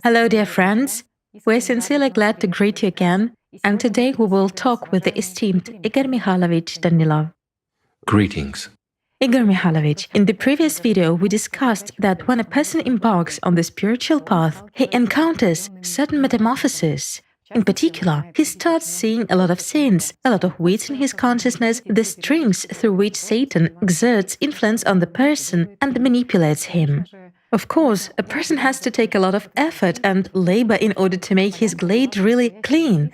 Hello, dear friends. We're sincerely glad to greet you again, and today we will talk with the esteemed Igor Mikhailovich Danilov. Greetings. Igor Mikhailovich, in the previous video, we discussed that when a person embarks on the spiritual path, he encounters certain metamorphoses. In particular, he starts seeing a lot of sins, a lot of weights in his consciousness, the strings through which Satan exerts influence on the person and manipulates him. Of course, a person has to take a lot of effort and labor in order to make his glade really clean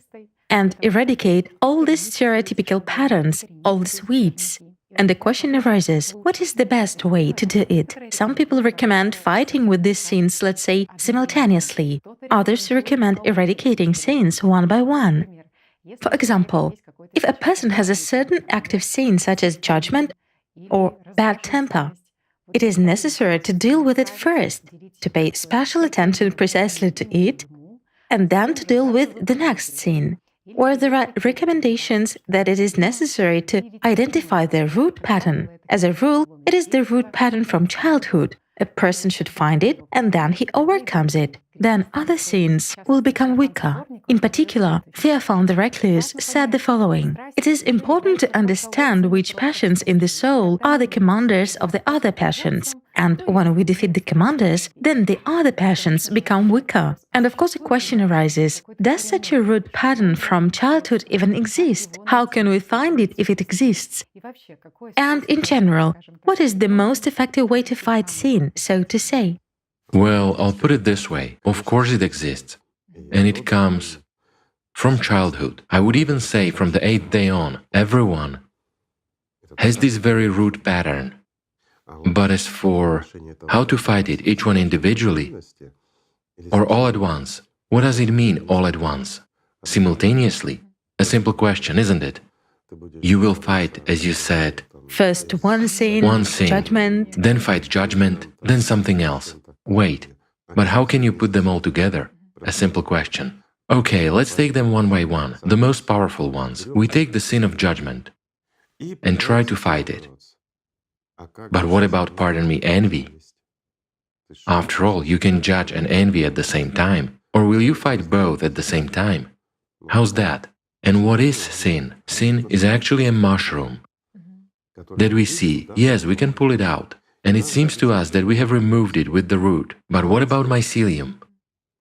and eradicate all these stereotypical patterns, all these weeds. And the question arises, what is the best way to do it? Some people recommend fighting with these sins, let's say, simultaneously. Others recommend eradicating sins one by one. For example, if a person has a certain active sin such as judgment or bad temper, it is necessary to deal with it first, to pay special attention precisely to it, and then to deal with the next sin. Where there are recommendations that it is necessary to identify the root pattern. As a rule, it is the root pattern from childhood. A person should find it and then he overcomes it. Then other sins will become weaker. In particular, Theophan the Recluse said the following: "It is important to understand which passions in the soul are the commanders of the other passions. And when we defeat the commanders, then the other passions become weaker." And of course, a question arises: does such a root pattern from childhood even exist? How can we find it if it exists? And in general, what is the most effective way to fight sin, so to say? Well, I'll put it this way. Of course it exists. And it comes from childhood. I would even say from the 8th day on. Everyone has this very root pattern. But as for how to fight it, each one individually or all at once, what does it mean all at once? Simultaneously? A simple question, isn't it? You will fight, as you said, first one sin, judgment, then fight judgment, then something else. Wait, but how can you put them all together? A simple question. Okay, let's take them one by one, the most powerful ones. We take the sin of judgment and try to fight it. But what about, pardon me, envy? After all, you can judge and envy at the same time. Or will you fight both at the same time? How's that? And what is sin? Sin is actually a mushroom that we see. Yes, we can pull it out. And it seems to us that we have removed it with the root. But what about mycelium?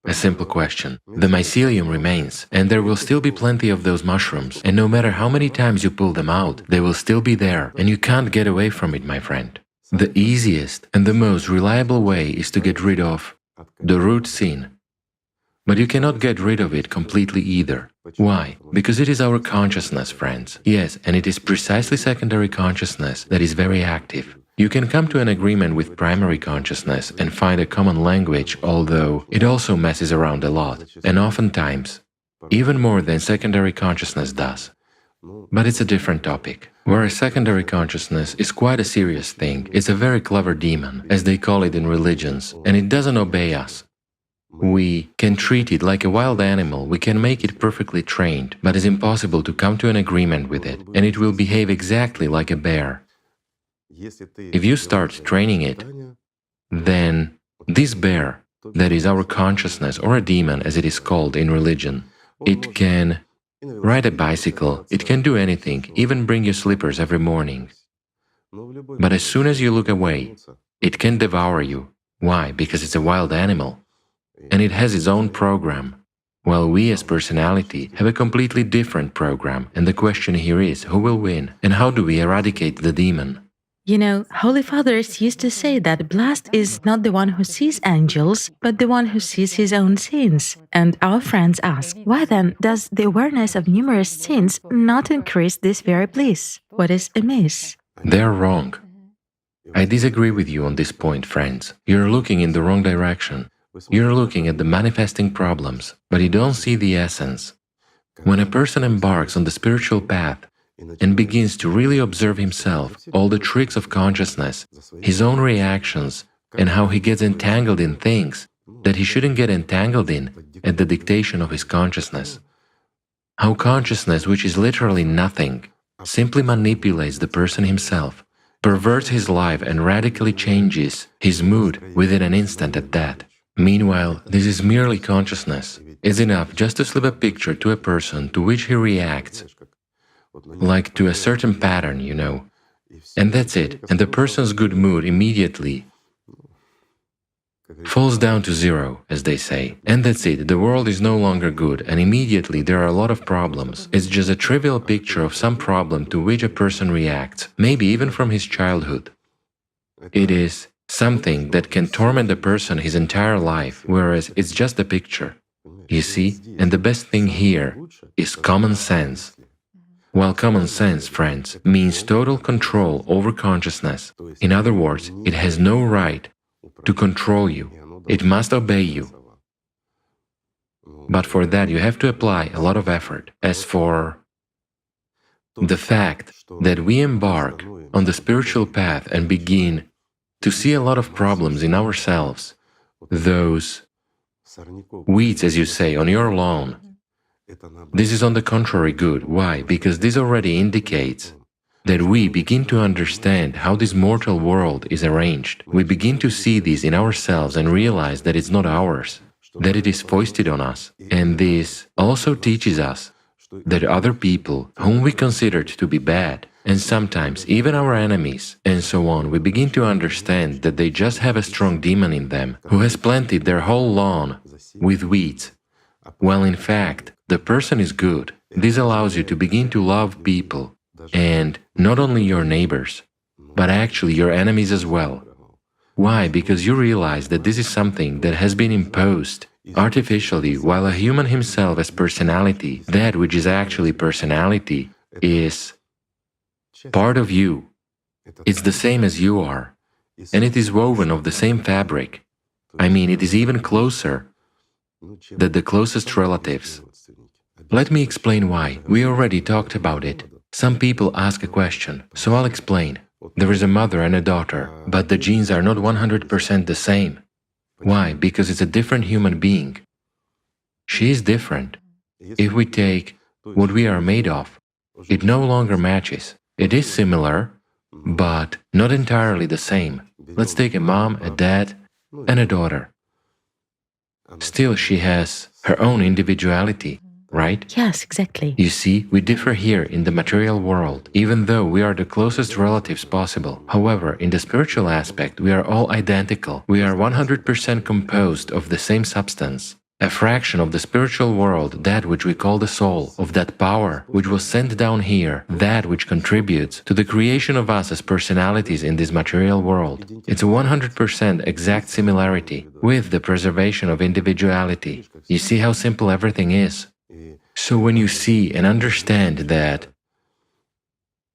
A simple question. The mycelium remains, and there will still be plenty of those mushrooms. And no matter how many times you pull them out, they will still be there, and you can't get away from it, my friend. The easiest and the most reliable way is to get rid of the root sin. But you cannot get rid of it completely either. Why? Because it is our consciousness, friends. Yes, and it is precisely secondary consciousness that is very active. You can come to an agreement with primary consciousness and find a common language, although it also messes around a lot, and oftentimes, even more than secondary consciousness does. But it's a different topic. Whereas secondary consciousness is quite a serious thing, it's a very clever demon, as they call it in religions, and it doesn't obey us. We can treat it like a wild animal, we can make it perfectly trained, but it's impossible to come to an agreement with it, and it will behave exactly like a bear. If you start training it, then this bear, that is our consciousness or a demon as it is called in religion, it can ride a bicycle, it can do anything, even bring you slippers every morning. But as soon as you look away, it can devour you. Why? Because it's a wild animal. And it has its own program. While we as personality have a completely different program, and the question here is, who will win? And how do we eradicate the demon? You know, Holy Fathers used to say that blessed is not the one who sees angels, but the one who sees his own sins. And our friends ask, why then does the awareness of numerous sins not increase this very bliss? What is amiss? They are wrong. I disagree with you on this point, friends. You're looking in the wrong direction. You're looking at the manifesting problems, but you don't see the essence. When a person embarks on the spiritual path, and begins to really observe himself, all the tricks of consciousness, his own reactions, and how he gets entangled in things that he shouldn't get entangled in at the dictation of his consciousness. How consciousness, which is literally nothing, simply manipulates the person himself, perverts his life and radically changes his mood within an instant at that. Meanwhile, this is merely consciousness. It's enough just to slip a picture to a person to which he reacts, like to a certain pattern, and that's it. And the person's good mood immediately falls down to zero, as they say. And that's it. The world is no longer good, and immediately there are a lot of problems. It's just a trivial picture of some problem to which a person reacts, maybe even from his childhood. It is something that can torment a person his entire life, whereas it's just a picture. You see? And the best thing here is common sense. While common sense, friends, means total control over consciousness. In other words, it has no right to control you. It must obey you. But for that, you have to apply a lot of effort. As for the fact that we embark on the spiritual path and begin to see a lot of problems in ourselves, those weeds, as you say, on your lawn, this is on the contrary good. Why? Because this already indicates that we begin to understand how this mortal world is arranged. We begin to see this in ourselves and realize that it's not ours, that it is foisted on us. And this also teaches us that other people whom we considered to be bad, and sometimes even our enemies, and so on, we begin to understand that they just have a strong demon in them who has planted their whole lawn with weeds. Well, in fact, the person is good. This allows you to begin to love people, and not only your neighbors, but actually your enemies as well. Why? Because you realize that this is something that has been imposed artificially, while a human himself as personality, that which is actually personality, is part of you. It's the same as you are, and it is woven of the same fabric. I mean, it is even closer than the closest relatives. Let me explain why. We already talked about it. Some people ask a question, so I'll explain. There is a mother and a daughter, but the genes are not 100% the same. Why? Because it's a different human being. She is different. If we take what we are made of, it no longer matches. It is similar, but not entirely the same. Let's take a mom, a dad, and a daughter. Still, she has her own individuality, right? Yes, exactly. You see, we differ here in the material world, even though we are the closest relatives possible. However, in the spiritual aspect, we are all identical. We are 100% composed of the same substance. A fraction of the spiritual world, that which we call the soul, of that power which was sent down here, that which contributes to the creation of us as personalities in this material world. It's a 100% exact similarity with the preservation of individuality. You see how simple everything is? So when you see and understand that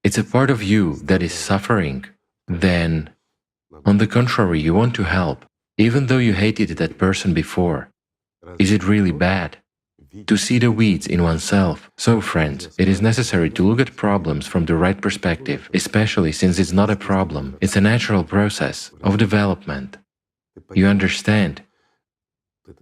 it's a part of you that is suffering, then, on the contrary, you want to help, even though you hated that person before. Is it really bad to see the weeds in oneself? So, friends, it is necessary to look at problems from the right perspective, especially since it's not a problem, it's a natural process of development. You understand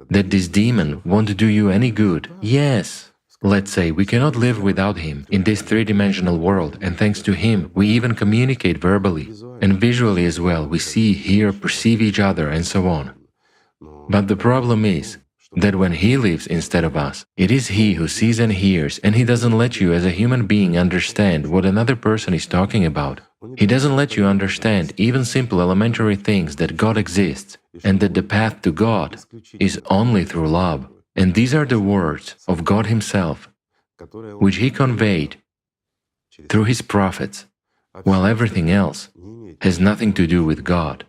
that this demon won't do you any good. Yes. Let's say we cannot live without him in this three-dimensional world, and thanks to him, we even communicate verbally and visually as well. We see, hear, perceive each other, and so on. But the problem is that when he lives instead of us, it is he who sees and hears, and he doesn't let you as a human being understand what another person is talking about. He doesn't let you understand even simple elementary things, that God exists, and that the path to God is only through love. And these are the words of God Himself, which He conveyed through His prophets, while everything else has nothing to do with God.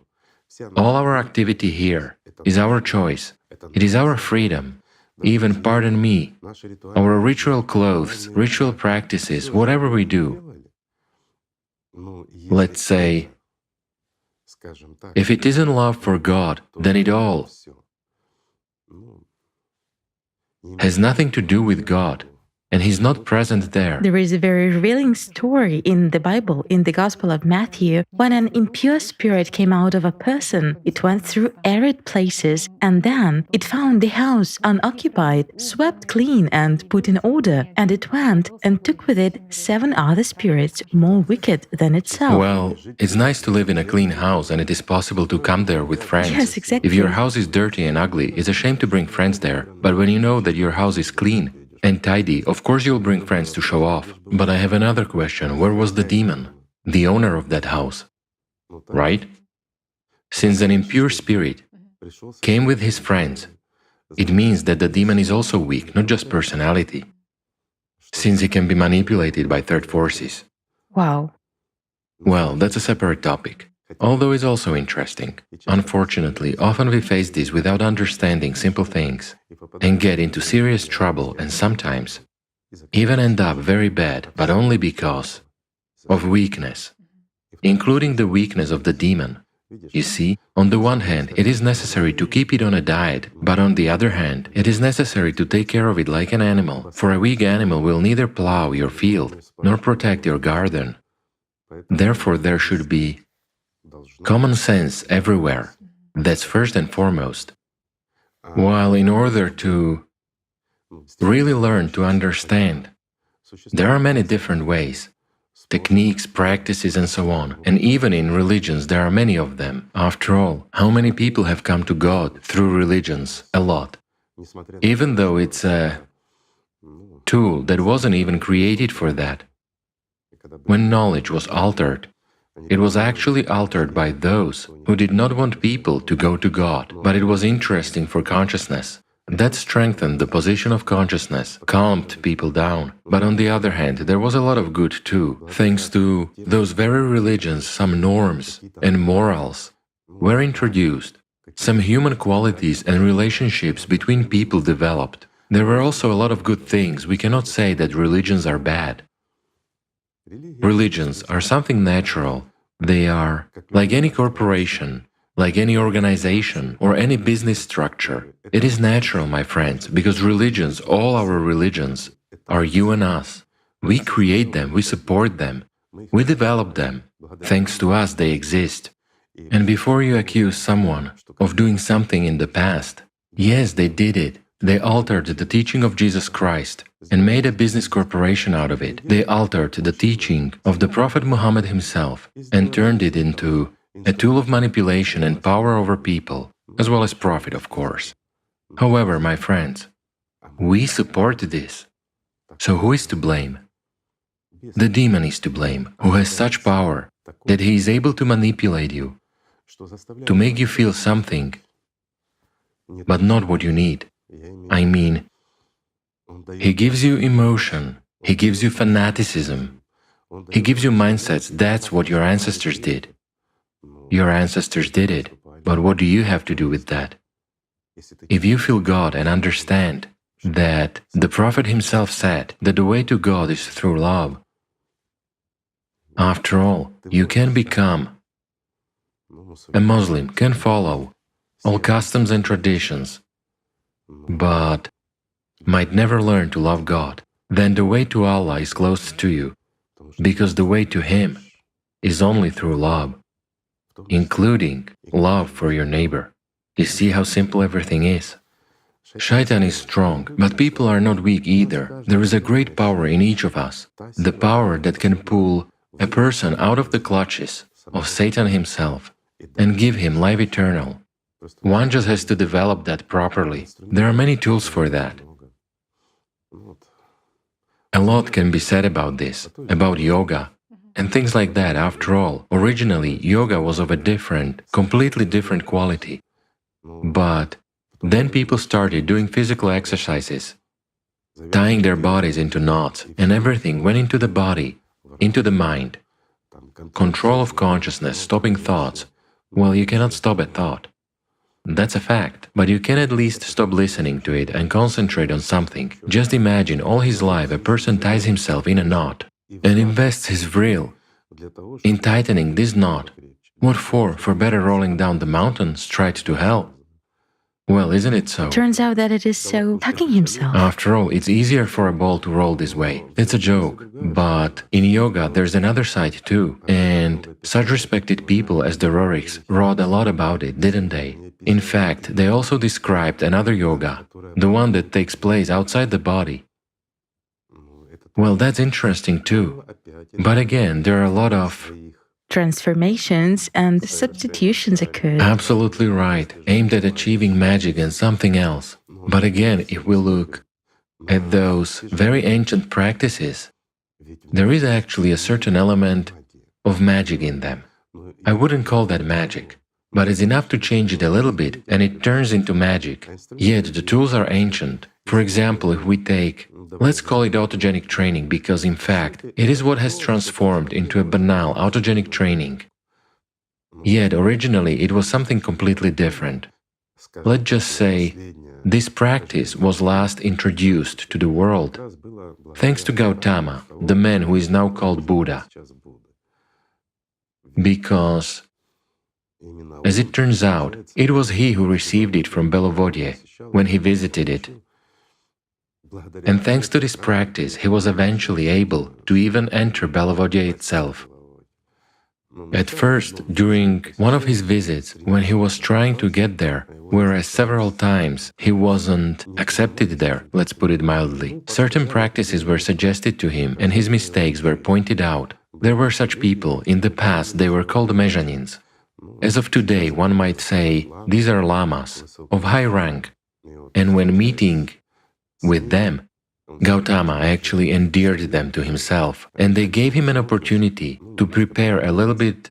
All our activity here is our choice. It is our freedom. Even, pardon me, our ritual clothes, ritual practices, whatever we do. Let's say, if it isn't love for God, then it all has nothing to do with God. and he's not present there. There is a very revealing story in the Bible, in the Gospel of Matthew, when an impure spirit came out of a person. It went through arid places, and then it found the house unoccupied, swept clean and put in order, and it went and took with it 7 other spirits more wicked than itself. Well, it's nice to live in a clean house, and it is possible to come there with friends. Yes, exactly. If your house is dirty and ugly, it's a shame to bring friends there. But when you know that your house is clean and tidy, of course you'll bring friends to show off. But I have another question. Where was the demon? The owner of that house, right? Since an impure spirit came with his friends, it means that the demon is also weak, not just personality, since he can be manipulated by third forces. Wow. Well, that's a separate topic, although it's also interesting. Unfortunately, often we face this without understanding simple things and get into serious trouble, and sometimes even end up very bad, but only because of weakness, including the weakness of the demon. You see, on the one hand, it is necessary to keep it on a diet, but on the other hand, it is necessary to take care of it like an animal, for a weak animal will neither plow your field nor protect your garden. Therefore, there should be common sense everywhere. That's first and foremost. While in order to really learn to understand, there are many different ways, techniques, practices, and so on. And even in religions, there are many of them. After all, how many people have come to God through religions? A lot. Even though it's a tool that wasn't even created for that. When knowledge was altered, it was actually altered by those who did not want people to go to God, but it was interesting for consciousness. That strengthened the position of consciousness, calmed people down. But on the other hand, there was a lot of good too. Thanks to those very religions, some norms and morals were introduced. Some human qualities and relationships between people developed. There were also a lot of good things. We cannot say that religions are bad. Religions are something natural. They are like any corporation, like any organization or any business structure. It is natural, my friends, because religions, all our religions, are you and us. We create them, we support them, we develop them. Thanks to us, they exist. And before you accuse someone of doing something in the past, yes, they did it. They altered the teaching of Jesus Christ and made a business corporation out of it. They altered the teaching of the Prophet Muhammad himself and turned it into a tool of manipulation and power over people, as well as profit, of course. However, my friends, we support this. So who is to blame? The demon is to blame, who has such power that he is able to manipulate you, to make you feel something, but not what you need. I mean, he gives you emotion, he gives you fanaticism, he gives you mindsets. That's what your ancestors did. Your ancestors did it, but what do you have to do with that? If you feel God and understand that the Prophet himself said that the way to God is through love, after all, you can become a Muslim, can follow all customs and traditions, but might never learn to love God, then the way to Allah is closed to you, because the way to Him is only through love, including love for your neighbor. You see how simple everything is? Shaitan is strong, but people are not weak either. There is a great power in each of us, the power that can pull a person out of the clutches of Satan himself and give him life eternal. One just has to develop that properly. There are many tools for that. A lot can be said about this, about yoga, and things like that. After all, originally, yoga was of a different, completely different quality. But then people started doing physical exercises, tying their bodies into knots, and everything went into the body, into the mind. Control of consciousness, stopping thoughts. Well, you cannot stop a thought. That's a fact, but you can at least stop listening to it and concentrate on something. Just imagine all his life a person ties himself in a knot and invests his vril in tightening this knot. What for? For better rolling down the mountain straight to hell? Well, isn't it so? Turns out that it is so hugging himself. After all, it's easier for a ball to roll this way. It's a joke. But in yoga, there's another side too. And such respected people as the Roriks wrote a lot about it, didn't they? In fact, they also described another yoga, the one that takes place outside the body. Well, that's interesting too. But again, there are a lot of Transformations and substitutions occurred. absolutely right, aimed at achieving magic and something else. But again, if we look at those very ancient practices, there is actually a certain element of magic in them. I wouldn't call that magic, but it's enough to change it a little bit and it turns into magic. Yet the tools are ancient. For example, if we take, let's call it autogenic training, because in fact, it is what has transformed into a banal autogenic training. Yet originally it was something completely different. Let's just say this practice was last introduced to the world thanks to Gautama, the man who is now called Buddha. Because, as it turns out, it was he who received it from Belovodje when he visited it. And thanks to this practice, he was eventually able to even enter Belovodje itself. At first, during one of his visits, when he was trying to get there, whereas several times he wasn't accepted there, let's put it mildly, certain practices were suggested to him and his mistakes were pointed out. There were such people. In the past, they were called mezhanins. As of today, one might say these are lamas of high rank. And when meeting with them, Gautama actually endeared them to himself, and they gave him an opportunity to prepare a little bit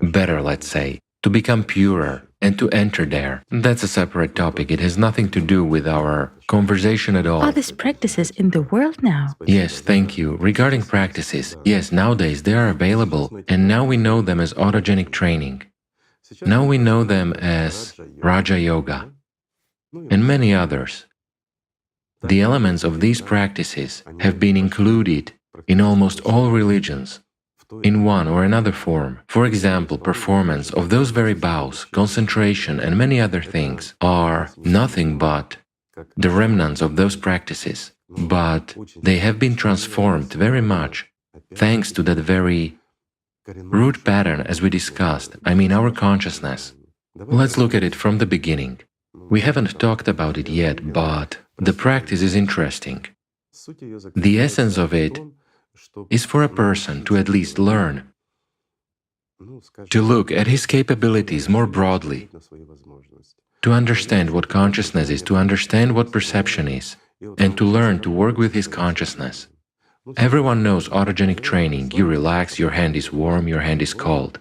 better, let's say, to become purer and to enter there. That's a separate topic. It has nothing to do with our conversation at all. Are these practices in the world now? Yes, thank you. Regarding practices, yes, nowadays they are available, and now we know them as autogenic training. Now we know them as Raja Yoga and many others. The elements of these practices have been included in almost all religions, in one or another form. For example, performance of those very bows, concentration and many other things are nothing but the remnants of those practices, but they have been transformed very much thanks to that very root pattern as we discussed, I mean our consciousness. Let's look at it from the beginning. We haven't talked about it yet, but the practice is interesting. The essence of it is for a person to at least learn, to look at his capabilities more broadly, to understand what consciousness is, to understand what perception is, and to learn to work with his consciousness. Everyone knows autogenic training. You relax, your hand is warm, your hand is cold,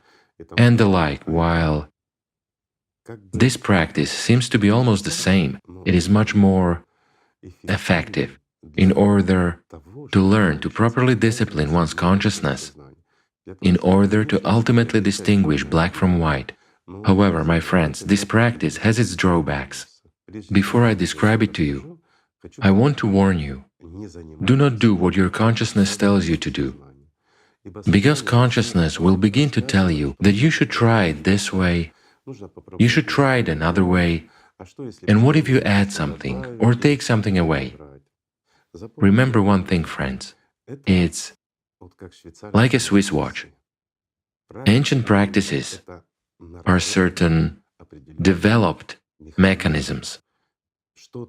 and the like, while this practice seems to be almost the same. It is much more effective in order to learn to properly discipline one's consciousness, in order to ultimately distinguish black from white. However, my friends, this practice has its drawbacks. Before I describe it to you, I want to warn you, do not do what your consciousness tells you to do, because consciousness will begin to tell you that you should try it this way, you should try it another way, and what if you add something or take something away? Remember one thing, friends, it's like a Swiss watch. Ancient practices are certain developed mechanisms.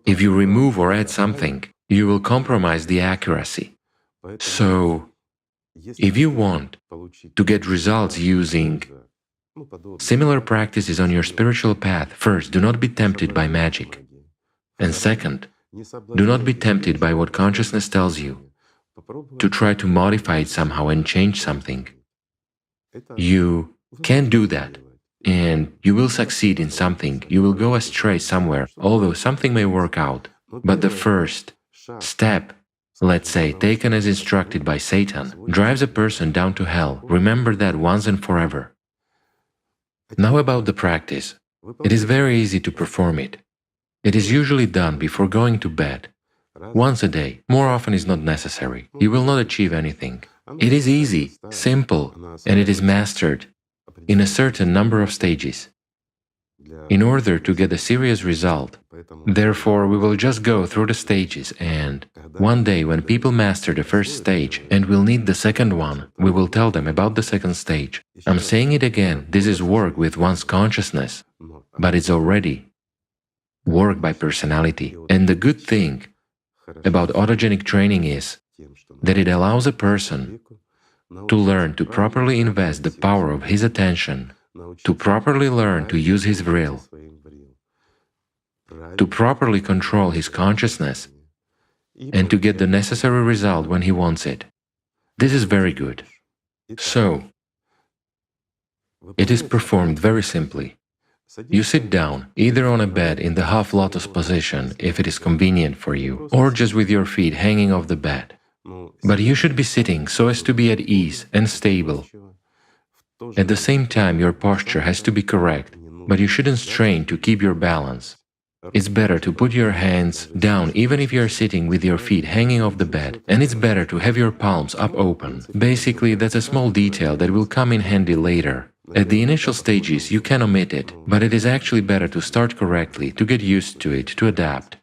If you remove or add something, you will compromise the accuracy. So, if you want to get results using similar practices on your spiritual path, first, do not be tempted by magic. And second, do not be tempted by what consciousness tells you, to try to modify it somehow and change something. You can't do that, and you will succeed in something, you will go astray somewhere, although something may work out. But the first step, let's say, taken as instructed by Satan, drives a person down to hell. Remember that once and forever. Now about the practice. It is very easy to perform it. It is usually done before going to bed. Once a day, more often is not necessary. You will not achieve anything. It is easy, simple, and it is mastered in a certain number of stages. in order to get a serious result. Therefore, we will just go through the stages, and one day when people master the first stage and will need the second one, we will tell them about the second stage. I'm saying it again, this is work with one's consciousness, but it's already work by personality. And the good thing about autogenic training is that it allows a person to learn to properly invest the power of his attention, to properly learn to use his will, to properly control his consciousness, and to get the necessary result when he wants it. This is very good. So, it is performed very simply. You sit down, either on a bed in the half-lotus position, if it is convenient for you, or just with your feet hanging off the bed. But you should be sitting so as to be at ease and stable. At the same time, your posture has to be correct, but you shouldn't strain to keep your balance. It's better to put your hands down even if you're sitting with your feet hanging off the bed, and it's better to have your palms up open. Basically, that's a small detail that will come in handy later. At the initial stages, you can omit it, but it is actually better to start correctly, to get used to it, to adapt.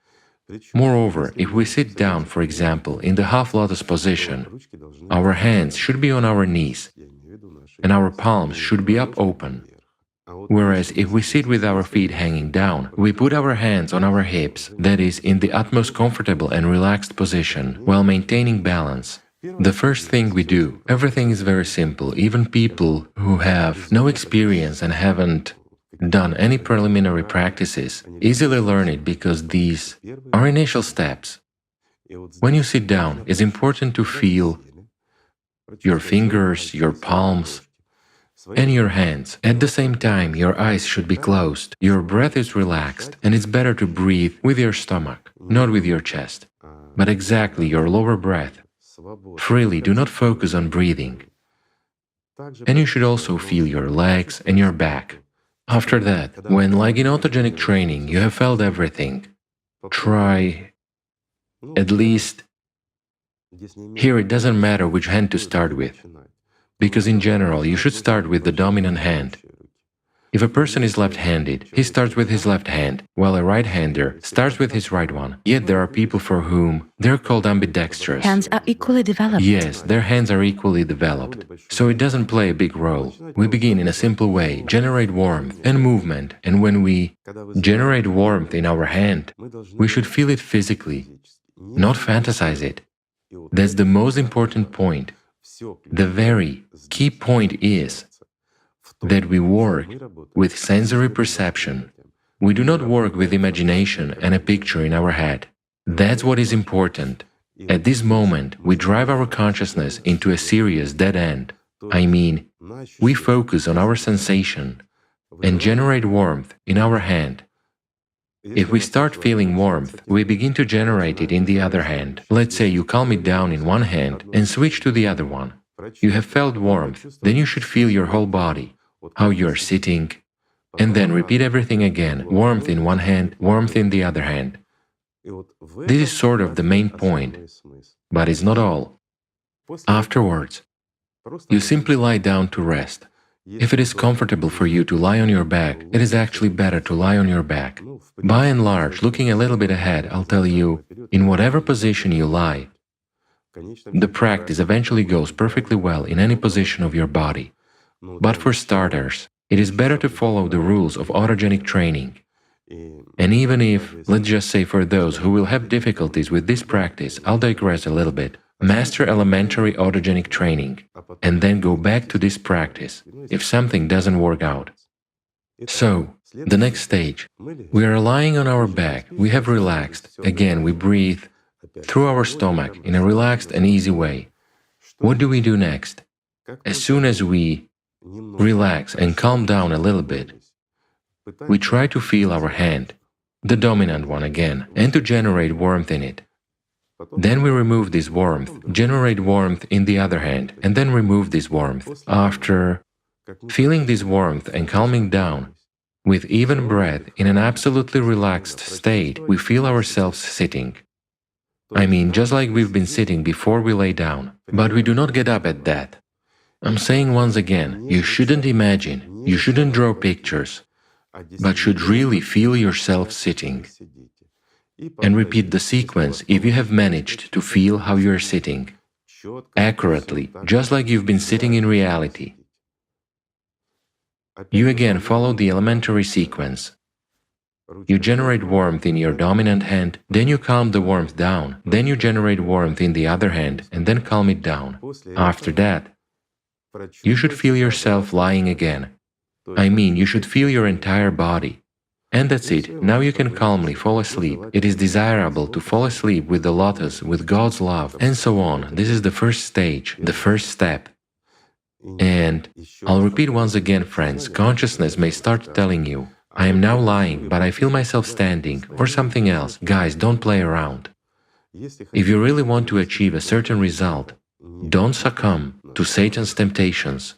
Moreover, if we sit down, for example, in the half-lotus position, our hands should be on our knees, and our palms should be up open. Whereas if we sit with our feet hanging down, we put our hands on our hips, that is, in the utmost comfortable and relaxed position, while maintaining balance. The first thing we do, everything is very simple. Even people who have no experience and haven't done any preliminary practices easily learn it because these are initial steps. When you sit down, it's important to feel your fingers, your palms, and your hands. At the same time, your eyes should be closed, your breath is relaxed, and it's better to breathe with your stomach, not with your chest, but exactly your lower breath. Freely, do not focus on breathing. And you should also feel your legs and your back. After that, when, like in autogenic training, you have felt everything, try at least, here it doesn't matter which hand to start with, because in general you should start with the dominant hand. If a person is left-handed, he starts with his left hand, while a right-hander starts with his right one. Yet there are people for whom they're called ambidextrous. Hands are equally developed. Yes, their hands are equally developed. So it doesn't play a big role. We begin in a simple way, generate warmth and movement, and when we generate warmth in our hand, we should feel it physically, not fantasize it. That's the most important point. The very key point is that we work with sensory perception. We do not work with imagination and a picture in our head. That's what is important. At this moment, we drive our consciousness into a serious dead end. I mean, we focus on our sensation and generate warmth in our hand. If we start feeling warmth, we begin to generate it in the other hand. Let's say you calm it down in one hand and switch to the other one. You have felt warmth, then you should feel your whole body, how you are sitting, and then repeat everything again, warmth in one hand, warmth in the other hand. This is sort of the main point, but it's not all. Afterwards, you simply lie down to rest. If it is comfortable for you to lie on your back, it is actually better to lie on your back. By and large, looking a little bit ahead, I'll tell you, in whatever position you lie, the practice eventually goes perfectly well in any position of your body. But for starters, it is better to follow the rules of autogenic training. And even if, let's just say for those who will have difficulties with this practice, I'll digress a little bit. Master elementary autogenic training, and then go back to this practice if something doesn't work out. So, the next stage. We are lying on our back, we have relaxed. Again, we breathe through our stomach in a relaxed and easy way. What do we do next? As soon as we relax and calm down a little bit, we try to feel our hand, the dominant one again, and to generate warmth in it. Then we remove this warmth, generate warmth in the other hand, and then remove this warmth. After feeling this warmth and calming down, with even breath, in an absolutely relaxed state, we feel ourselves sitting. I mean, just like we've been sitting before we lay down, but we do not get up at that. I'm saying once again, you shouldn't imagine, you shouldn't draw pictures, but should really feel yourself sitting. And repeat the sequence if you have managed to feel how you are sitting, accurately, just like you've been sitting in reality. You again follow the elementary sequence. You generate warmth in your dominant hand, then you calm the warmth down, then you generate warmth in the other hand, and then calm it down. After that, you should feel yourself lying again. I mean, you should feel your entire body. And that's it. Now you can calmly fall asleep. It is desirable to fall asleep with the lotus, with God's love, and so on. This is the first stage, the first step. And I'll repeat once again, friends, consciousness may start telling you, I am now lying, but I feel myself standing, or something else. Guys, don't play around. If you really want to achieve a certain result, don't succumb to Satan's temptations.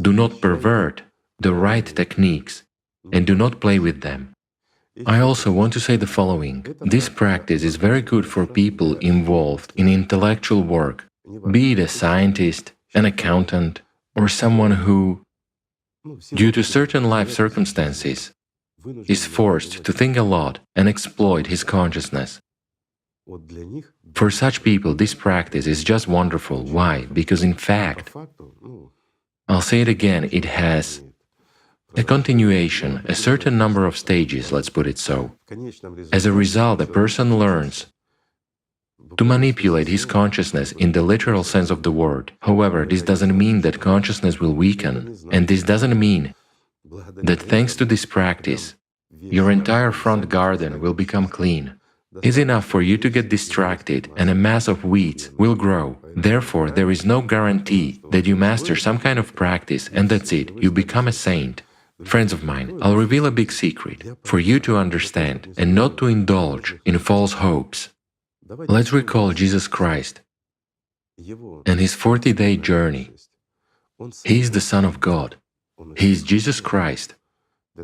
Do not pervert the right techniques, and do not play with them. I also want to say the following. This practice is very good for people involved in intellectual work, be it a scientist, an accountant, or someone who, due to certain life circumstances, is forced to think a lot and exploit his consciousness. For such people, this practice is just wonderful. Why? Because in fact, I'll say it again, it has a continuation, a certain number of stages, let's put it so. As a result, a person learns to manipulate his consciousness in the literal sense of the word. However, this doesn't mean that consciousness will weaken, and this doesn't mean that thanks to this practice, your entire front garden will become clean. It's enough for you to get distracted and a mass of weeds will grow. Therefore, there is no guarantee that you master some kind of practice and that's it, you become a saint. Friends of mine, I'll reveal a big secret for you to understand and not to indulge in false hopes. Let's recall Jesus Christ and his 40-day journey. He is the Son of God. He is Jesus Christ.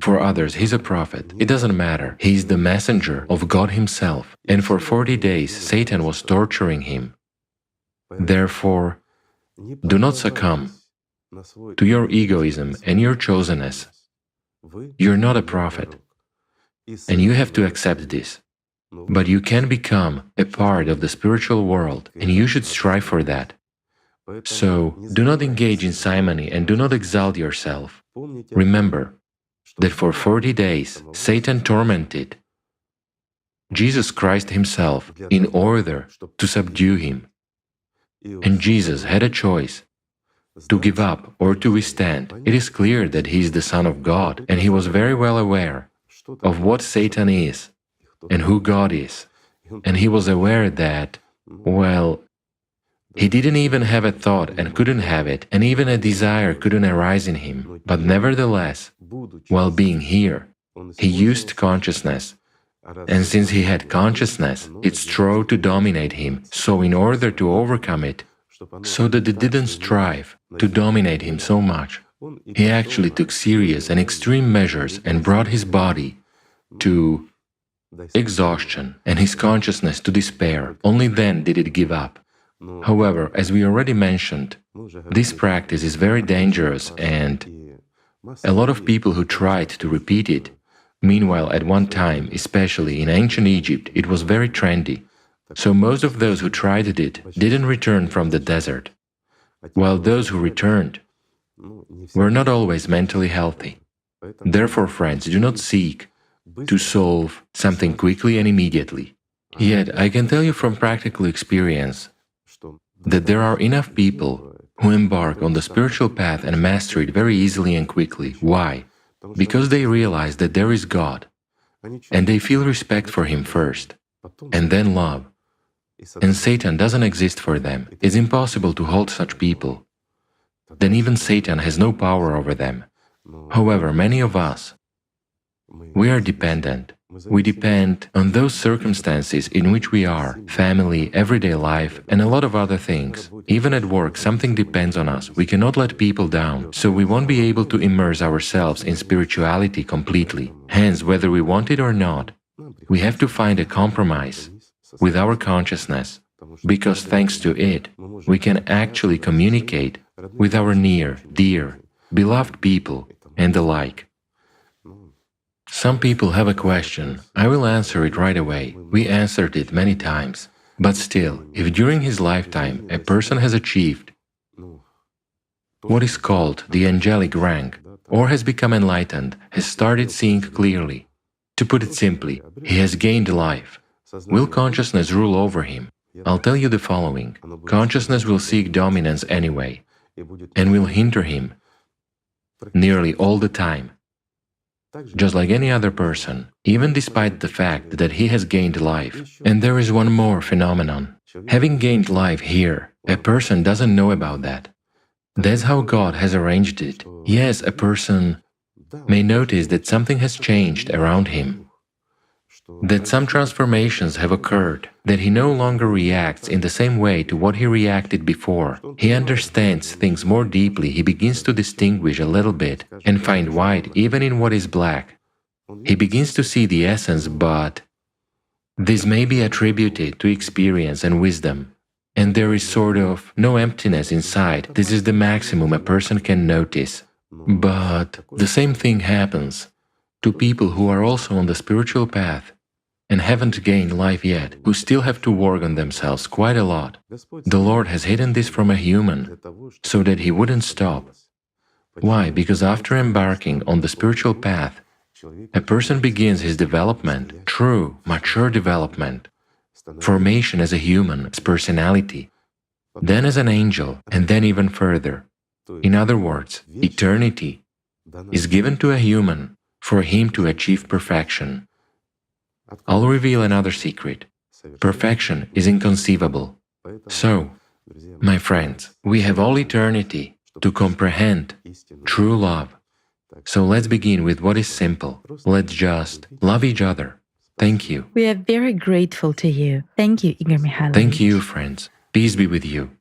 For others, he's a prophet. It doesn't matter. He is the messenger of God himself. And for 40 days, Satan was torturing him. Therefore, do not succumb to your egoism and your chosenness. You're not a prophet, and you have to accept this. But you can become a part of the spiritual world, and you should strive for that. So, do not engage in simony and do not exalt yourself. Remember that for 40 days, Satan tormented Jesus Christ himself in order to subdue him. And Jesus had a choice to give up or to withstand. It is clear that he is the Son of God, and he was very well aware of what Satan is and who God is. And he was aware that, well, he didn't even have a thought and couldn't have it, and even a desire couldn't arise in him. But nevertheless, while being here, he used consciousness. And since he had consciousness, it strove to dominate him. So in order to overcome it, so that it didn't strive to dominate him so much, he actually took serious and extreme measures and brought his body to exhaustion and his consciousness to despair. Only then did it give up. However, as we already mentioned, this practice is very dangerous, and a lot of people who tried to repeat it, meanwhile at one time, especially in ancient Egypt, it was very trendy. So most of those who tried it didn't return from the desert, while those who returned were not always mentally healthy. Therefore, friends, do not seek to solve something quickly and immediately. Yet, I can tell you from practical experience that there are enough people who embark on the spiritual path and master it very easily and quickly. Why? Because they realize that there is God, and they feel respect for Him first, and then love. And Satan doesn't exist for them. It's impossible to hold such people. Then even Satan has no power over them. However, many of us, we are dependent. We depend on those circumstances in which we are, family, everyday life, and a lot of other things. Even at work, something depends on us. We cannot let people down, so we won't be able to immerse ourselves in spirituality completely. Hence, whether we want it or not, we have to find a compromise with our consciousness, because thanks to it, we can actually communicate with our near, dear, beloved people, and the like. Some people have a question. I will answer it right away. We answered it many times. But still, if during his lifetime a person has achieved what is called the angelic rank, or has become enlightened, has started seeing clearly, to put it simply, he has gained life, will consciousness rule over him? I'll tell you the following. Consciousness will seek dominance anyway, and will hinder him nearly all the time. Just like any other person, even despite the fact that he has gained life. And there is one more phenomenon. Having gained life here, a person doesn't know about that. That's how God has arranged it. Yes, a person may notice that something has changed around him, that some transformations have occurred, that he no longer reacts in the same way to what he reacted before. He understands things more deeply, he begins to distinguish a little bit and find white even in what is black. He begins to see the essence, but this may be attributed to experience and wisdom. And there is sort of no emptiness inside. This is the maximum a person can notice. But the same thing happens to people who are also on the spiritual path and haven't gained life yet, who still have to work on themselves quite a lot. The Lord has hidden this from a human so that he wouldn't stop. Why? Because after embarking on the spiritual path, a person begins his development, true, mature development, formation as a human, as personality, then as an angel, and then even further. In other words, eternity is given to a human for him to achieve perfection. I'll reveal another secret. Perfection is inconceivable. So, my friends, we have all eternity to comprehend true love. So let's begin with what is simple. Let's just love each other. Thank you. We are very grateful to you. Thank you, Igor Mikhailovich. Thank you, friends. Peace be with you.